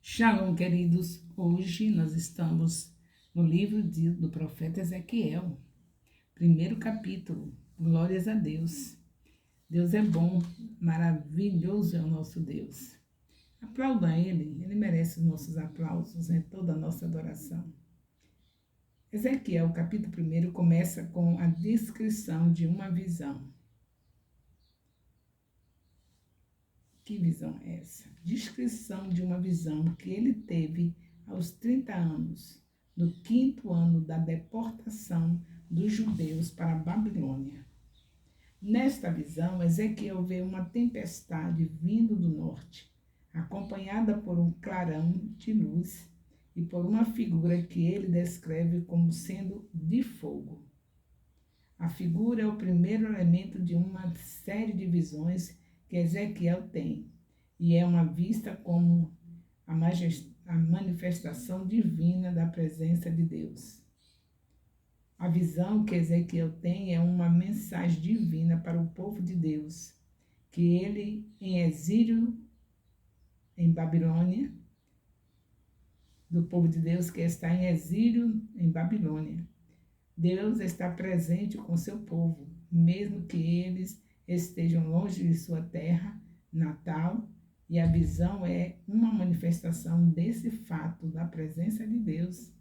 Shalom, queridos. Hoje nós estamos no livro do profeta Ezequiel, primeiro capítulo. Glórias a Deus. Deus é bom, maravilhoso é o nosso Deus. Aplauda Ele merece os nossos aplausos em toda a nossa adoração. Ezequiel, capítulo 1, começa com a descrição de uma visão. Que visão é essa? Descrição de uma visão que ele teve aos 30 anos, no 5º ano da deportação dos judeus para a Babilônia. Nesta visão, Ezequiel vê uma tempestade vindo do norte, acompanhada por um clarão de luz e por uma figura que ele descreve como sendo de fogo. A figura é o primeiro elemento de uma série de visões que Ezequiel tem, e é uma vista como a manifestação divina da presença de Deus. A visão que Ezequiel tem é uma mensagem divina para o povo de Deus, que ele, em exílio em Babilônia, do povo de Deus que está em exílio em Babilônia. Deus está presente com seu povo, mesmo que eles estejam longe de sua terra natal, e a visão é uma manifestação desse fato da presença de Deus.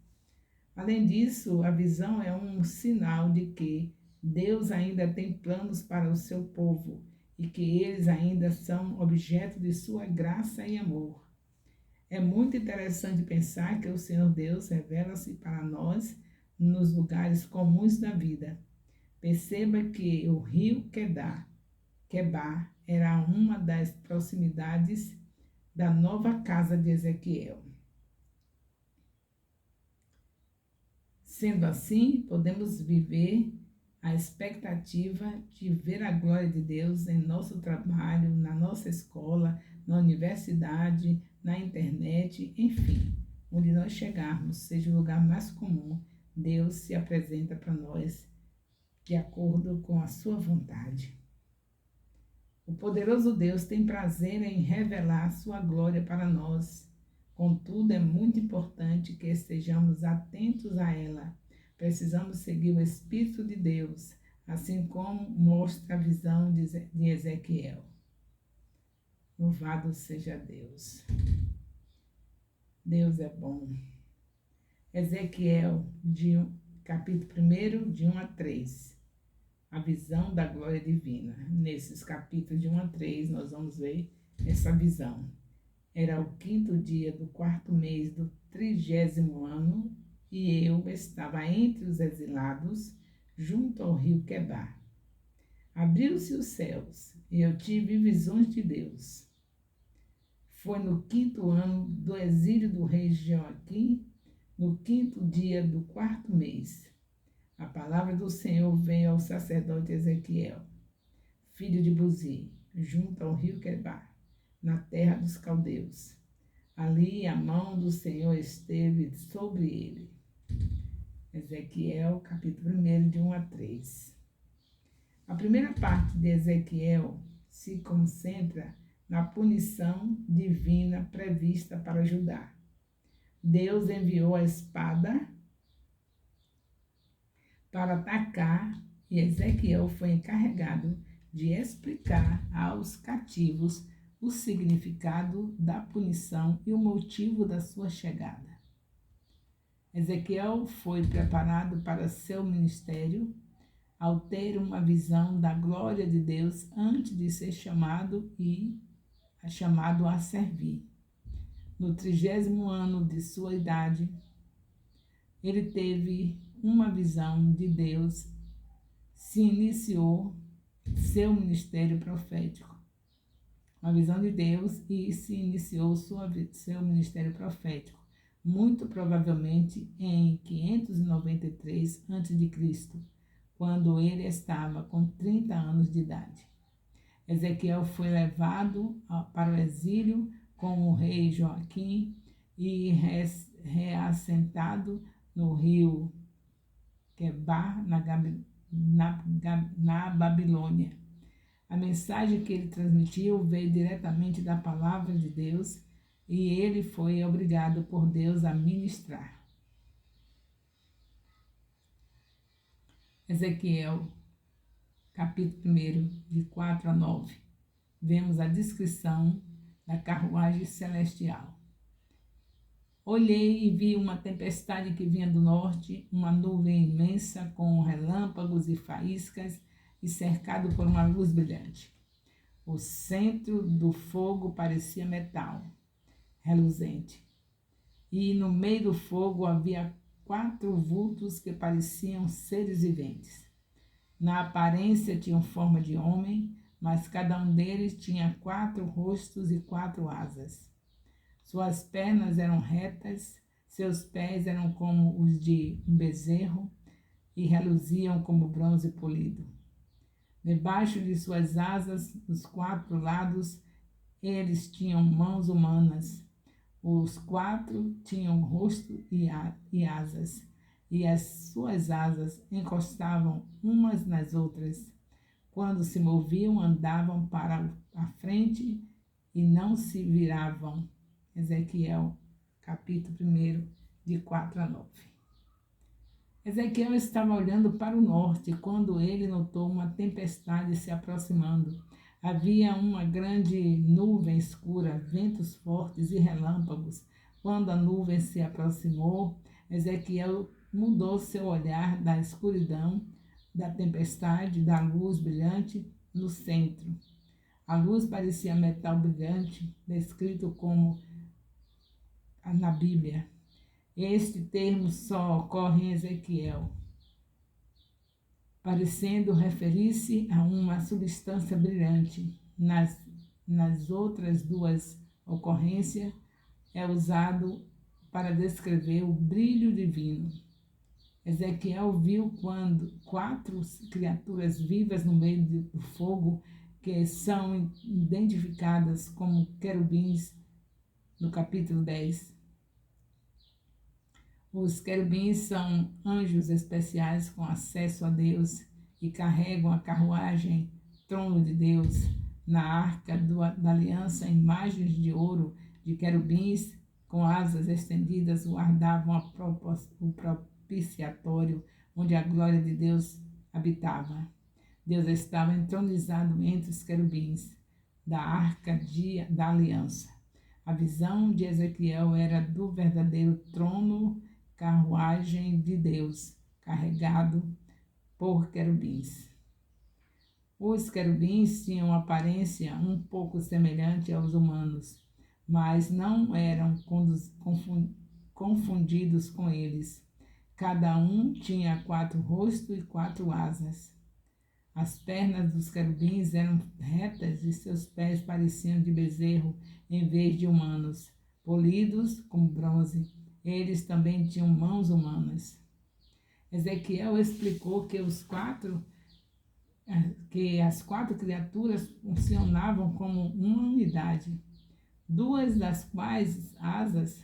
Além disso, a visão é um sinal de que Deus ainda tem planos para o seu povo e que eles ainda são objeto de sua graça e amor. É muito interessante pensar que o Senhor Deus revela-se para nós nos lugares comuns da vida. Perceba que o rio Quebar era uma das proximidades da nova casa de Ezequiel. Sendo assim, podemos viver a expectativa de ver a glória de Deus em nosso trabalho, na nossa escola, na universidade, na internet, enfim, onde nós chegarmos, seja o lugar mais comum, Deus se apresenta para nós de acordo com a sua vontade. O poderoso Deus tem prazer em revelar sua glória para nós. Contudo, é muito importante que estejamos atentos a ela. Precisamos seguir o Espírito de Deus, assim como mostra a visão de Ezequiel. Louvado seja Deus. Deus é bom. Ezequiel, capítulo 1, de 1 a 3. A visão da glória divina. Nesses capítulos de 1 a 3, nós vamos ver essa visão. Era o 5º dia do 4º mês do 30º ano, e eu estava entre os exilados, junto ao rio Quebar. Abriu-se os céus, e eu tive visões de Deus. Foi no 5º ano do exílio do rei Joaquim, no 5º dia do 4º mês. A palavra do Senhor veio ao sacerdote Ezequiel, filho de Buzi, junto ao rio Quebar, na terra dos caldeus. Ali a mão do Senhor esteve sobre ele. Ezequiel, capítulo 1, de 1 a 3. A primeira parte de Ezequiel se concentra na punição divina prevista para Judá. Deus enviou a espada para atacar, e Ezequiel foi encarregado de explicar aos cativos o significado da punição e o motivo da sua chegada. Ezequiel foi preparado para seu ministério ao ter uma visão da glória de Deus antes de ser chamado a servir. No 30º ano de sua idade, ele teve uma visão de Deus, se iniciou seu ministério profético. Uma visão de Deus e se iniciou seu ministério profético, muito provavelmente em 593 a.C., quando ele estava com 30 anos de idade. Ezequiel foi levado para o exílio com o rei Joaquim e reassentado no rio Quebar, na Babilônia. A mensagem que ele transmitiu veio diretamente da palavra de Deus e ele foi obrigado por Deus a ministrar. Ezequiel, capítulo 1, de 4 a 9. Vemos a descrição da carruagem celestial. Olhei e vi uma tempestade que vinha do norte, uma nuvem imensa com relâmpagos e faíscas e cercado por uma luz brilhante. O centro do fogo parecia metal, reluzente. E no meio do fogo havia 4 vultos que pareciam seres viventes. Na aparência tinham forma de homem, mas cada um deles tinha 4 rostos e 4 asas. Suas pernas eram retas, seus pés eram como os de um bezerro e reluziam como bronze polido. Debaixo de suas asas, dos 4 lados, eles tinham mãos humanas. Os 4 tinham rosto e asas, e as suas asas encostavam umas nas outras. Quando se moviam, andavam para a frente e não se viravam. Ezequiel, capítulo 1, de 4 a 9. Ezequiel estava olhando para o norte quando ele notou uma tempestade se aproximando. Havia uma grande nuvem escura, ventos fortes e relâmpagos. Quando a nuvem se aproximou, Ezequiel mudou seu olhar da escuridão, da tempestade, da luz brilhante no centro. A luz parecia metal brilhante, descrito como na Bíblia. Este termo só ocorre em Ezequiel, parecendo referir-se a uma substância brilhante. Nas outras 2 ocorrências, é usado para descrever o brilho divino. Ezequiel viu quando 4 criaturas vivas no meio do fogo, que são identificadas como querubins, no capítulo 10. Os querubins são anjos especiais com acesso a Deus e carregam a carruagem, trono de Deus. Na arca da aliança, imagens de ouro de querubins com asas estendidas guardavam o propiciatório onde a glória de Deus habitava. Deus estava entronizado entre os querubins da arca da aliança. A visão de Ezequiel era do verdadeiro trono, carruagem de Deus, carregado por querubins. Os querubins tinham aparência um pouco semelhante aos humanos, mas não eram confundidos com eles. Cada um tinha 4 rostos e 4 asas. As pernas dos querubins eram retas e seus pés pareciam de bezerro em vez de humanos, polidos como bronze. Eles também tinham mãos humanas. Ezequiel explicou que as 4 criaturas funcionavam como uma unidade, duas das quais as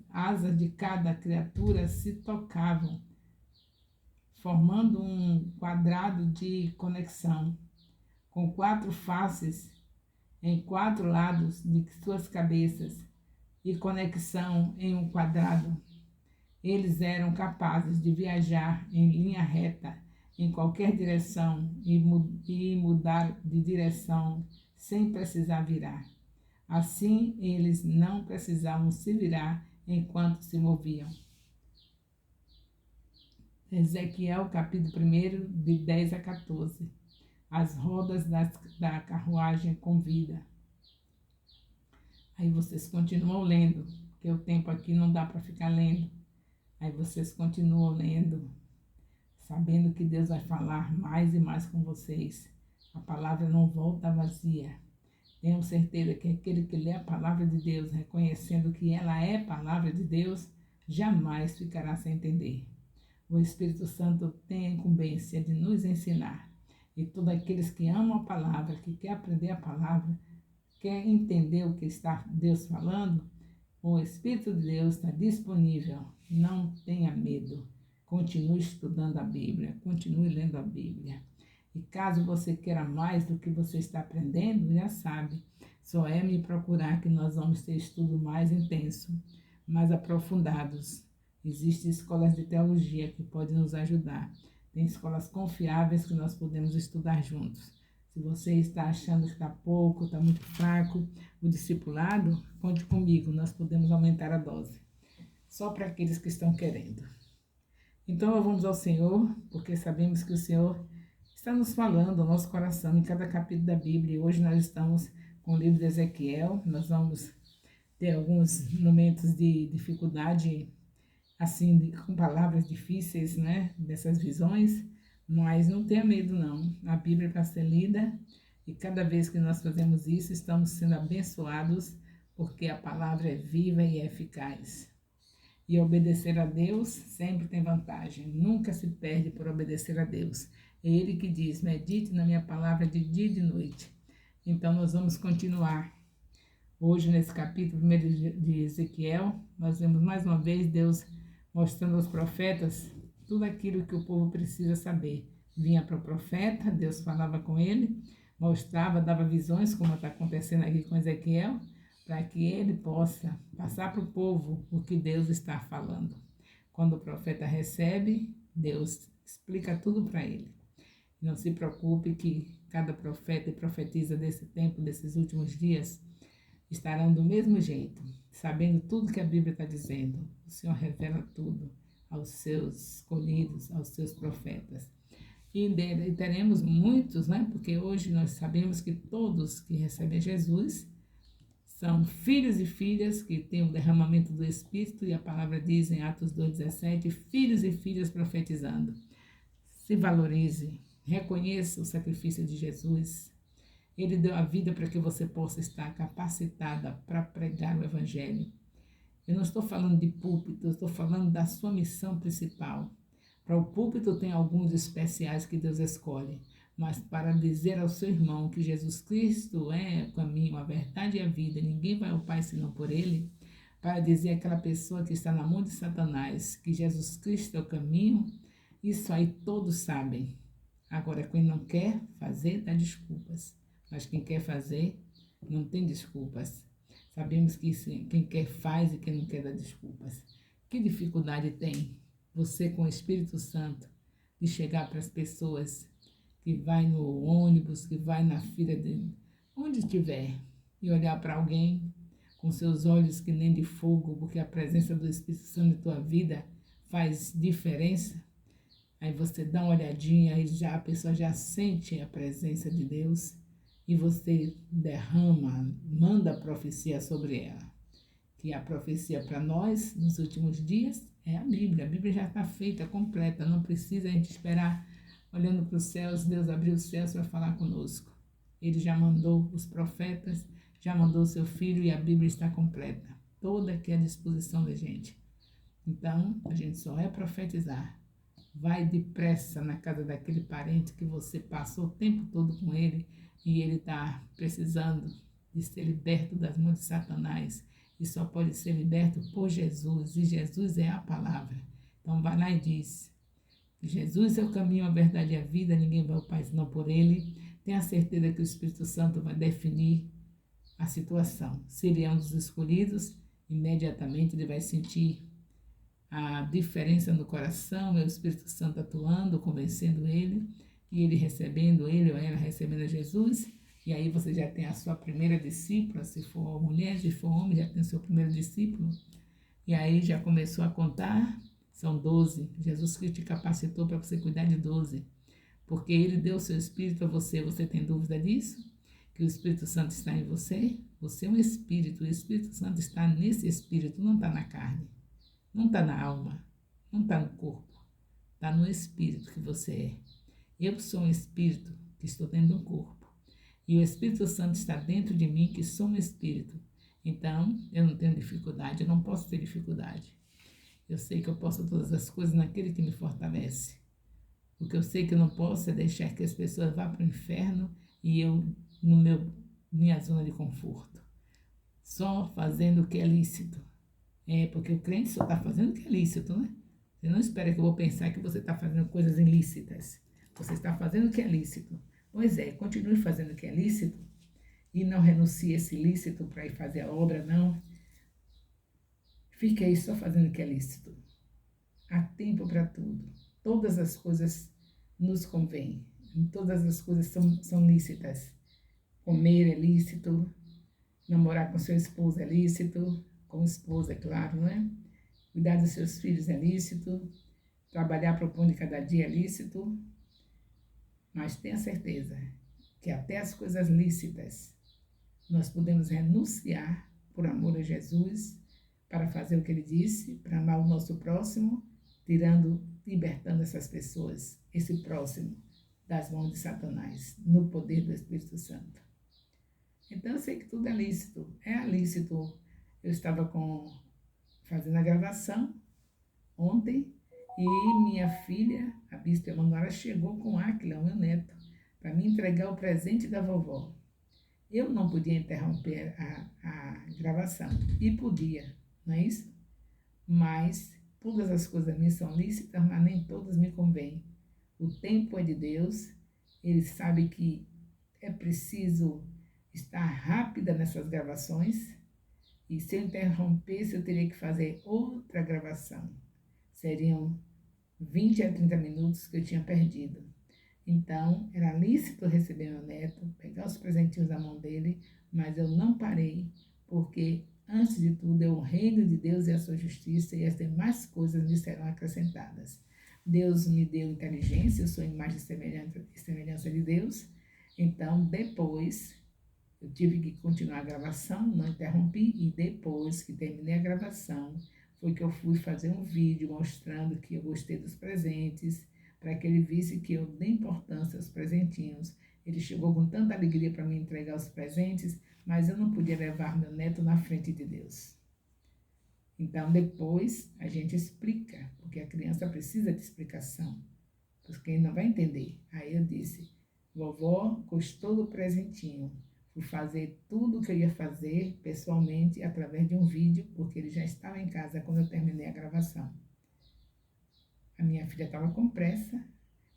asas de cada criatura se tocavam, formando um quadrado de conexão, com 4 faces em 4 lados de suas cabeças e conexão em um quadrado. Eles eram capazes de viajar em linha reta em qualquer direção e mudar de direção sem precisar virar. Assim, eles não precisavam se virar enquanto se moviam. Ezequiel, capítulo 1, de 10 a 14. As rodas da carruagem com vida. Aí vocês continuam lendo, porque o tempo aqui não dá para ficar lendo. Aí vocês continuam lendo, sabendo que Deus vai falar mais e mais com vocês. A palavra não volta vazia. Tenham certeza que aquele que lê a palavra de Deus, reconhecendo que ela é palavra de Deus, jamais ficará sem entender. O Espírito Santo tem a incumbência de nos ensinar. E todos aqueles que amam a palavra, que querem aprender a palavra, quer entender o que está Deus falando, o Espírito de Deus está disponível. Não tenha medo. Continue estudando a Bíblia, continue lendo a Bíblia. E caso você queira mais do que você está aprendendo, já sabe, Só é me procurar que nós vamos ter estudo mais intenso, mais aprofundados. Existem escolas de teologia que podem nos ajudar. Tem escolas confiáveis que nós podemos estudar juntos. Se você está achando que está pouco, está muito fraco, o discipulado, conte comigo, nós podemos aumentar a dose. Só para aqueles que estão querendo. Então, vamos ao Senhor, porque sabemos que o Senhor está nos falando ao nosso coração em cada capítulo da Bíblia. Hoje nós estamos com o livro de Ezequiel. Nós vamos ter alguns momentos de dificuldade, assim, com palavras difíceis, né? Dessas visões. Mas não tenha medo, não. A Bíblia é para ser lida e cada vez que nós fazemos isso, estamos sendo abençoados, porque a palavra é viva e é eficaz. E obedecer a Deus sempre tem vantagem. Nunca se perde por obedecer a Deus. É Ele que diz, medite na minha palavra de dia e de noite. Então nós vamos continuar. Hoje nesse capítulo 1 de Ezequiel, nós vemos mais uma vez Deus mostrando aos profetas tudo aquilo que o povo precisa saber. Vinha para o profeta, Deus falava com ele, mostrava, dava visões, como está acontecendo aqui com Ezequiel, para que ele possa passar para o povo o que Deus está falando. Quando o profeta recebe, Deus explica tudo para ele. Não se preocupe que cada profeta e profetisa desse tempo, desses últimos dias, estarão do mesmo jeito, sabendo tudo que a Bíblia está dizendo. O Senhor revela tudo aos seus escolhidos, aos seus profetas. E teremos muitos, né? Porque hoje nós sabemos que todos que recebem Jesus são filhos e filhas que têm o derramamento do Espírito, e a palavra diz em Atos 2,17, filhos e filhas profetizando. Se valorize, reconheça o sacrifício de Jesus. Ele deu a vida para que você possa estar capacitada para pregar o Evangelho. Eu não estou falando de púlpito, eu estou falando da sua missão principal. Para o púlpito tem alguns especiais que Deus escolhe, mas para dizer ao seu irmão que Jesus Cristo é o caminho, a verdade e a vida, ninguém vai ao Pai senão por Ele, para dizer àquela pessoa que está na mão de Satanás que Jesus Cristo é o caminho, isso aí todos sabem. Agora, quem não quer fazer, dá desculpas. Mas quem quer fazer, não tem desculpas. Sabemos que quem quer faz e quem não quer dá desculpas. Que dificuldade tem você com o Espírito Santo de chegar para as pessoas que vai no ônibus, que vai na fila, onde estiver, e olhar para alguém com seus olhos que nem de fogo, porque a presença do Espírito Santo em tua vida faz diferença? Aí você dá uma olhadinha e a pessoa já sente a presença de Deus e você derrama, manda a profecia sobre ela. Que a profecia para nós, nos últimos dias, é a Bíblia. A Bíblia já está feita, completa, não precisa a gente esperar olhando para os céus, Deus abriu os céus para falar conosco. Ele já mandou os profetas, já mandou o seu filho e a Bíblia está completa. Toda aqui à disposição da gente. Então, a gente só é profetizar. Vai depressa na casa daquele parente que você passou o tempo todo com ele e ele está precisando de ser liberto das mãos de Satanás. E só pode ser liberto por Jesus. E Jesus é a palavra. Então, vai lá e diz: Jesus é o caminho, a verdade e a vida, ninguém vai ao Pai senão por Ele. Tenha certeza que o Espírito Santo vai definir a situação. Se ele é um dos escolhidos, imediatamente ele vai sentir a diferença no coração, é o Espírito Santo atuando, convencendo ele, e ele recebendo, ele ou ela recebendo a Jesus, e aí você já tem a sua primeira discípula, se for mulher, se for homem, já tem o seu primeiro discípulo, e aí já começou a contar. São 12. Jesus Cristo te capacitou para você cuidar de 12. Porque Ele deu o seu Espírito a você. Você tem dúvida disso? Que o Espírito Santo está em você? Você é um Espírito. O Espírito Santo está nesse Espírito. Não está na carne. Não está na alma. Não está no corpo. Está no Espírito que você é. Eu sou um Espírito que estou dentro de um corpo. E o Espírito Santo está dentro de mim, que sou um Espírito. Então, eu não tenho dificuldade. Eu não posso ter dificuldade. Eu sei que eu posso todas as coisas naquele que me fortalece. O que eu sei que eu não posso é deixar que as pessoas vá para o inferno e eu no minha zona de conforto. Só fazendo o que é lícito. Porque o crente só está fazendo o que é lícito, né? Você não espera que eu vou pensar que você está fazendo coisas ilícitas. Você está fazendo o que é lícito. Pois é, continue fazendo o que é lícito e não renuncie esse lícito para ir fazer a obra, não. Fique aí só fazendo o que é lícito. Há tempo para tudo. Todas as coisas nos convêm. Todas as coisas são lícitas. Comer é lícito, namorar com seu esposo é lícito, com esposa, é claro, né? Cuidar dos seus filhos é lícito, trabalhar para o pão de cada dia é lícito, mas tenha certeza que até as coisas lícitas nós podemos renunciar por amor a Jesus, para fazer o que ele disse, para amar o nosso próximo, libertando essas pessoas, esse próximo, das mãos de Satanás, no poder do Espírito Santo. Então eu sei que tudo é lícito, lícito. Eu estava fazendo a gravação ontem e minha filha, a Bispa Emanuela, chegou com Áquila, meu neto, para me entregar o presente da vovó. Eu não podia interromper a gravação, e podia, não é isso? Mas todas as coisas minhas são lícitas, mas nem todas me convêm. O tempo é de Deus, Ele sabe que é preciso estar rápida nessas gravações, e se eu interrompesse, eu teria que fazer outra gravação. Seriam 20 a 30 minutos que eu tinha perdido. Então, era lícito receber meu neto, pegar os presentinhos da mão dele, mas eu não parei, porque, antes de tudo, é o reino de Deus e a sua justiça, e as demais coisas me serão acrescentadas. Deus me deu inteligência, eu sou imagem e semelhança de Deus. Então, depois, eu tive que continuar a gravação, não interrompi, e depois que terminei a gravação, foi que eu fui fazer um vídeo mostrando que eu gostei dos presentes, para que ele visse que eu dei importância aos presentinhos. Ele chegou com tanta alegria para me entregar os presentes, mas eu não podia levar meu neto na frente de Deus. Então, depois, a gente explica, porque a criança precisa de explicação, porque ele não vai entender. Aí eu disse, vovó gostou do presentinho, fui fazer tudo o que eu ia fazer pessoalmente através de um vídeo, porque ele já estava em casa quando eu terminei a gravação. A minha filha estava com pressa,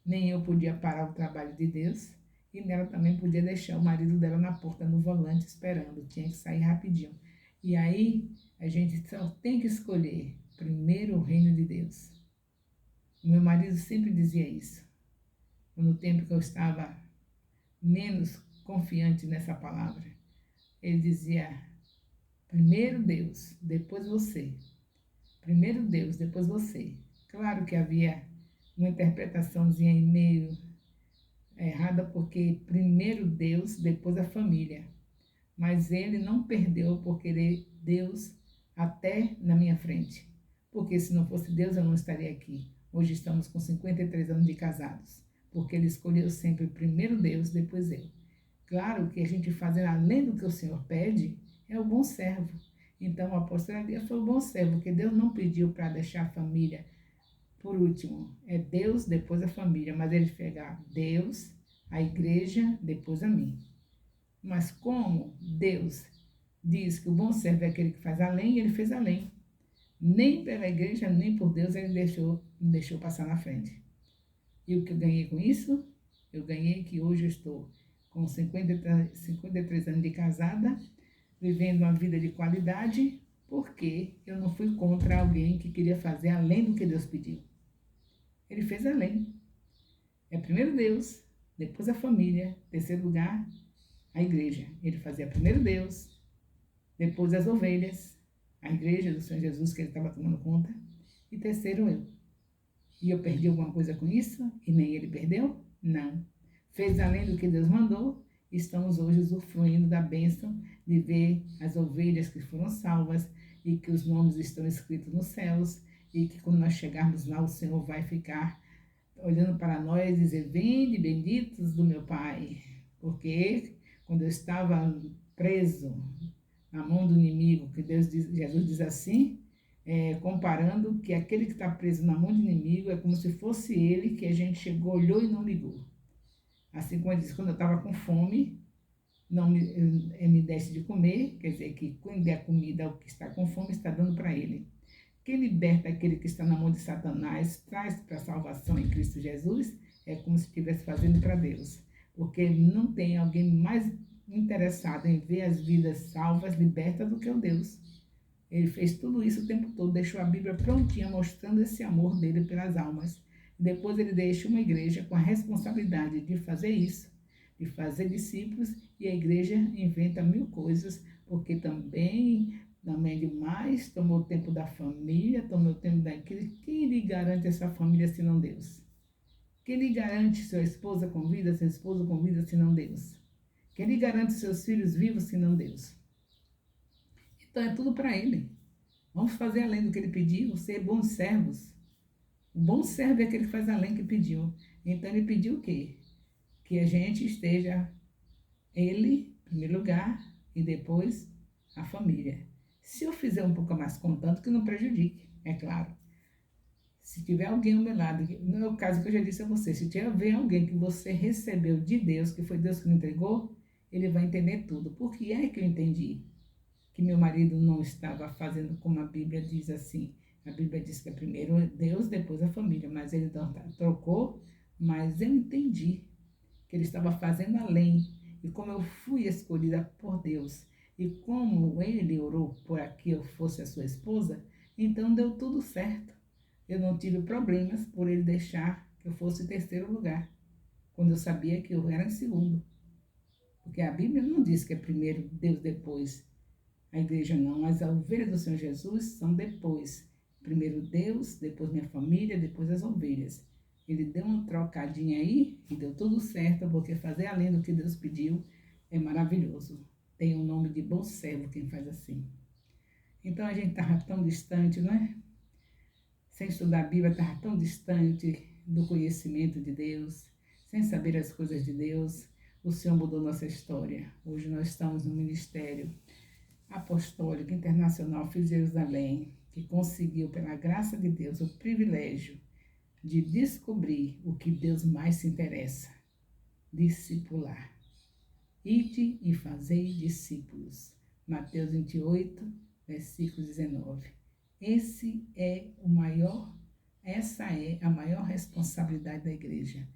nem eu podia parar o trabalho de Deus, e ela também podia deixar o marido dela na porta no volante esperando, tinha que sair rapidinho. E aí a gente só tem que escolher primeiro o reino de Deus. O meu marido sempre dizia isso. No tempo que eu estava menos confiante nessa palavra, ele dizia, primeiro Deus, depois você. Primeiro Deus, depois você. Claro que havia uma interpretaçãozinha aí meio errada, porque primeiro Deus, depois a família. Mas ele não perdeu por querer Deus até na minha frente. Porque se não fosse Deus, eu não estaria aqui. Hoje estamos com 53 anos de casados. Porque ele escolheu sempre primeiro Deus, depois eu. Claro que a gente fazendo além do que o Senhor pede, é o bom servo. Então o apóstolo Elias foi o bom servo, porque Deus não pediu para deixar a família por último. É Deus, depois a família, mas ele pegar Deus, a igreja, depois a mim. Mas como Deus diz que o bom servo é aquele que faz além, ele fez além. Nem pela igreja, nem por Deus ele me deixou passar na frente. E o que eu ganhei com isso? Eu ganhei que hoje eu estou com 53 anos de casada, vivendo uma vida de qualidade, porque eu não fui contra alguém que queria fazer além do que Deus pediu. Ele fez além. É primeiro Deus, depois a família, terceiro lugar, a igreja. Ele fazia primeiro Deus, depois as ovelhas, a igreja do Senhor Jesus que ele estava tomando conta, e terceiro eu. E eu perdi alguma coisa com isso? E nem ele perdeu? Não. Fez além do que Deus mandou, e estamos hoje usufruindo da bênção de ver as ovelhas que foram salvas e que os nomes estão escritos nos céus e que quando nós chegarmos lá o Senhor vai ficar olhando para nós e dizer, vinde benditos do meu Pai, porque quando eu estava preso na mão do inimigo, que Jesus diz assim, comparando que aquele que está preso na mão do inimigo é como se fosse ele que a gente chegou, olhou e não ligou. Assim como ele diz, quando eu estava com fome, não me desse de comer, quer dizer que quando der comida ao que está com fome, está dando para ele. Quem liberta aquele que está na mão de Satanás, traz para a salvação em Cristo Jesus, é como se estivesse fazendo para Deus. Porque não tem alguém mais interessado em ver as vidas salvas, libertas do que o Deus. Ele fez tudo isso o tempo todo, deixou a Bíblia prontinha, mostrando esse amor dele pelas almas. Depois ele deixa uma igreja com a responsabilidade de fazer isso, de fazer discípulos, e a igreja inventa mil coisas, porque também demais, tomou o tempo da família, tomou o tempo daquele. Quem lhe garante essa família se não Deus? Quem lhe garante sua esposa com vida, seu esposo com vida, se não Deus? Quem lhe garante seus filhos vivos, se não Deus? Então é tudo para ele. Vamos fazer além do que ele pediu, ser bons servos. O bom servo é aquele que faz além do que pediu. Então ele pediu o quê? Que a gente esteja ele, em primeiro lugar, e depois a família. Se eu fizer um pouco mais, contanto que não prejudique, é claro. Se tiver alguém ao meu lado, no meu caso que eu já disse a você, se tiver alguém que você recebeu de Deus, que foi Deus que me entregou, ele vai entender tudo. Por que é que eu entendi que meu marido não estava fazendo como a Bíblia diz assim? A Bíblia diz que é primeiro Deus, depois a família, mas ele trocou, mas eu entendi que ele estava fazendo além. E como eu fui escolhida por Deus, e como ele orou para que eu fosse a sua esposa, então deu tudo certo. Eu não tive problemas por ele deixar que eu fosse em terceiro lugar, quando eu sabia que eu era em segundo. Porque a Bíblia não diz que é primeiro Deus, depois a igreja não, mas as ovelhas do Senhor Jesus são depois. Primeiro Deus, depois minha família, depois as ovelhas. Ele deu uma trocadinha aí e deu tudo certo, porque fazer além do que Deus pediu é maravilhoso. Tem o nome de bom servo quem faz assim. Então a gente estava tão distante, não é? Sem estudar a Bíblia, estava tão distante do conhecimento de Deus, sem saber as coisas de Deus. O Senhor mudou nossa história. Hoje nós estamos no ministério apostólico internacional Filhos de Jerusalém, que conseguiu, pela graça de Deus, o privilégio de descobrir o que Deus mais se interessa: discipular. Ide e fazei discípulos. Mateus 28, versículo 19. Essa é a maior responsabilidade da igreja.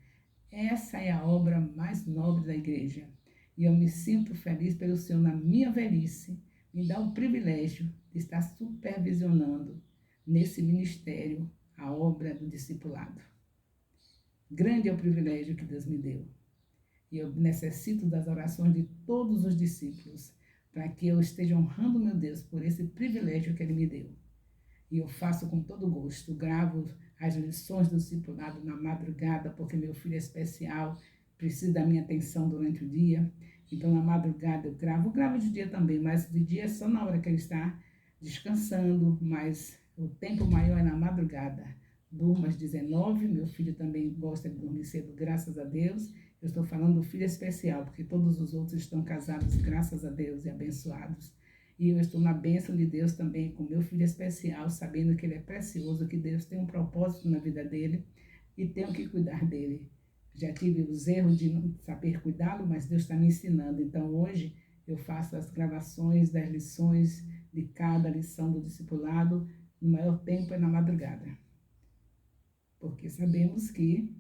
Essa é a obra mais nobre da igreja. E eu me sinto feliz pelo Senhor, na minha velhice, me dá o privilégio de estar supervisionando nesse ministério a obra do discipulado. Grande é o privilégio que Deus me deu. E eu necessito das orações de todos os discípulos para que eu esteja honrando meu Deus por esse privilégio que Ele me deu. E eu faço com todo gosto, gravo as lições do discipulado na madrugada, porque meu filho é especial, precisa da minha atenção durante o dia. Então, na madrugada eu gravo de dia também, mas de dia é só na hora que ele está descansando, mas o tempo maior é na madrugada. Durmo às 19, meu filho também gosta de dormir cedo, graças a Deus. Eu estou falando do filho especial, porque todos os outros estão casados, graças a Deus, e abençoados. E eu estou na bênção de Deus também com meu filho especial, sabendo que ele é precioso, que Deus tem um propósito na vida dele e tenho que cuidar dele. Já tive os erros de não saber cuidá-lo, mas Deus está me ensinando. Então hoje eu faço as gravações das lições de cada lição do discipulado, no maior tempo é na madrugada. Porque sabemos que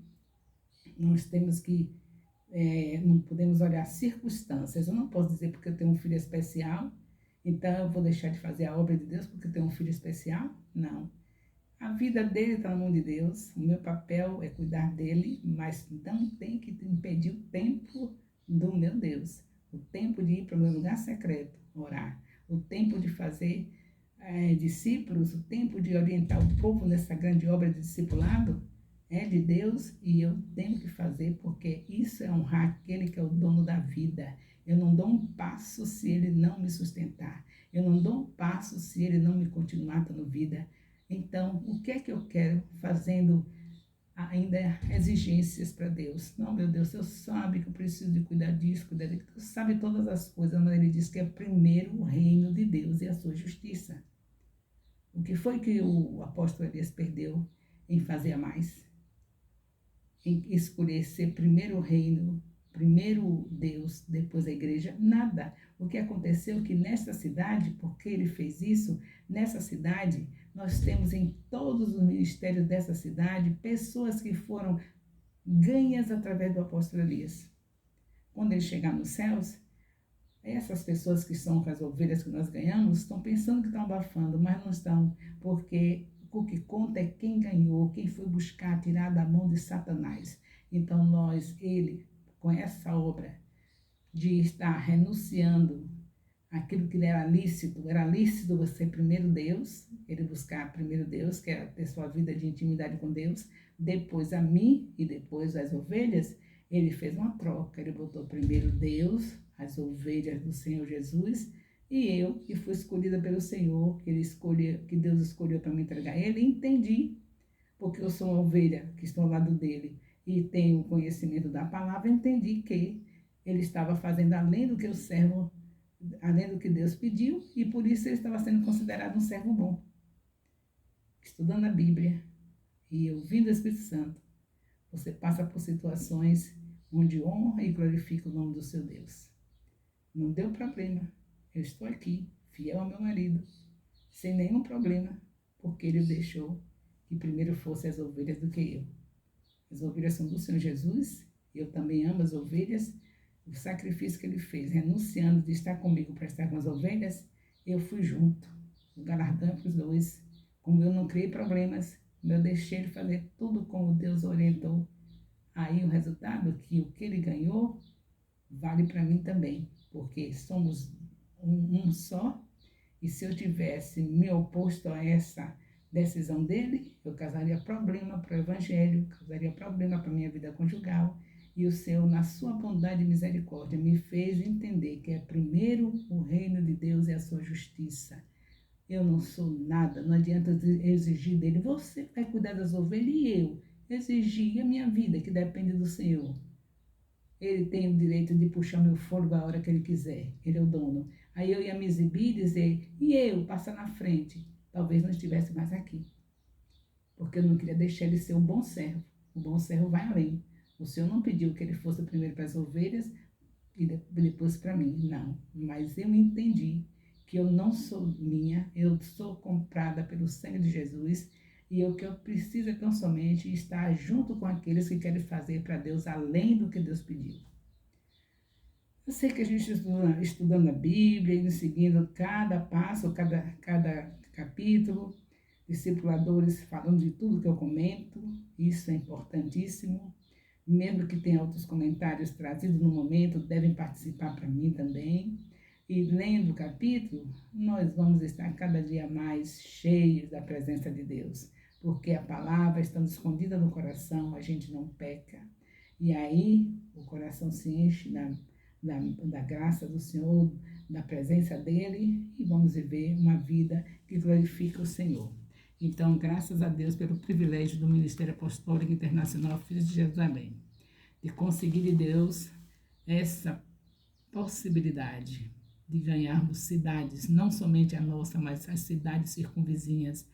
nós temos que, não podemos olhar circunstâncias. Eu não posso dizer porque eu tenho um filho especial, então eu vou deixar de fazer a obra de Deus porque eu tenho um filho especial? Não. A vida dele está na mão de Deus, o meu papel é cuidar dele, mas não tem que impedir o tempo do meu Deus. O tempo de ir para o meu lugar secreto, orar. O tempo de fazer discípulos, o tempo de orientar o povo nessa grande obra de discipulado é de Deus e eu tenho que fazer porque isso é honrar aquele que é o dono da vida. Eu não dou um passo se ele não me sustentar. Eu não dou um passo se ele não me continuar dando vida. Então, o que é que eu quero fazendo ainda exigências para Deus? Não, meu Deus, Deus sabe que eu preciso de cuidar disso, cuidar daquilo. Deus sabe todas as coisas, mas ele diz que é primeiro o reino de Deus e a sua justiça. O que foi que o apóstolo Elias perdeu em fazer a mais? Em escolher ser primeiro o reino, primeiro Deus, depois a igreja? Nada. O que aconteceu é que nesta cidade, porque ele fez isso, nessa cidade, nós temos em todos os ministérios dessa cidade pessoas que foram ganhas através do apóstolo Elias. Quando ele chegar nos céus, Essas pessoas que são as ovelhas que nós ganhamos estão pensando que estão abafando, mas não estão, porque o que conta é quem ganhou, quem foi buscar tirar da mão de Satanás. Então ele, com essa obra de estar renunciando aquilo que era lícito você primeiro Deus, ele buscar primeiro Deus, que era ter sua vida de intimidade com Deus, depois a mim e depois as ovelhas. Ele fez uma troca, ele botou primeiro Deus, as ovelhas do Senhor Jesus, e eu, que fui escolhida pelo Senhor, que Deus escolheu para me entregar a ele, entendi, porque eu sou uma ovelha que estou ao lado dele e tenho o conhecimento da palavra, entendi que ele estava fazendo além do que Deus pediu, e por isso ele estava sendo considerado um servo bom. Estudando a Bíblia e ouvindo o Espírito Santo, você passa por situações onde honra e glorifica o nome do seu Deus. Não deu problema. Eu estou aqui, fiel ao meu marido, sem nenhum problema, porque ele deixou que primeiro fossem as ovelhas do que eu. As ovelhas são do Senhor Jesus, eu também amo as ovelhas. O sacrifício que ele fez, renunciando de estar comigo para estar com as ovelhas, eu fui junto. O galardão é para os dois. Como eu não criei problemas, eu deixei ele fazer tudo como Deus orientou. Aí o resultado é que o que ele ganhou vale para mim também, porque somos um só, e se eu tivesse me oposto a essa decisão dele, eu causaria problema para o evangelho, causaria problema para a minha vida conjugal, e o Senhor, na sua bondade e misericórdia, me fez entender que é primeiro o reino de Deus e a sua justiça. Eu não sou nada, não adianta exigir dele, você vai cuidar das ovelhas e eu exigir a minha vida, que depende do Senhor. Ele tem o direito de puxar meu fôlego a hora que ele quiser, ele é o dono. Aí eu ia me exibir e dizer, e eu, passar na frente, talvez não estivesse mais aqui. Porque eu não queria deixar ele ser um bom servo. O bom servo vai além. O Senhor não pediu que ele fosse primeiro para as ovelhas e depois para mim, não. Mas eu entendi que eu não sou minha, eu sou comprada pelo sangue de Jesus, e o que eu preciso é tão somente estar junto com aqueles que querem fazer para Deus além do que Deus pediu. Eu sei que a gente estudando a Bíblia e seguindo cada passo, cada capítulo, discipuladores falando de tudo que eu comento, isso é importantíssimo. Mesmo que tenha outros comentários trazidos no momento, devem participar para mim também. E lendo o capítulo, nós vamos estar cada dia mais cheios da presença de Deus, porque a palavra estando escondida no coração, a gente não peca. E aí o coração se enche da graça do Senhor, da presença dEle, e vamos viver uma vida que glorifica o Senhor. Então, graças a Deus pelo privilégio do Ministério Apostólico Internacional Filhos de Jerusalém, de conseguir de Deus essa possibilidade de ganharmos cidades, não somente a nossa, mas as cidades circunvizinhas,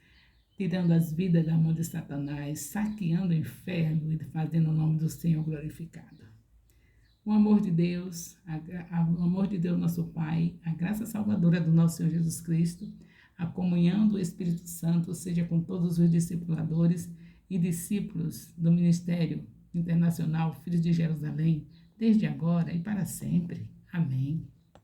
tirando as vidas da mão de Satanás, saqueando o inferno e fazendo o nome do Senhor glorificado. O amor de Deus, o amor de Deus nosso Pai, a graça salvadora do nosso Senhor Jesus Cristo, a comunhão do Espírito Santo seja com todos os discipuladores e discípulos do Ministério Internacional Filhos de Jerusalém, desde agora e para sempre. Amém.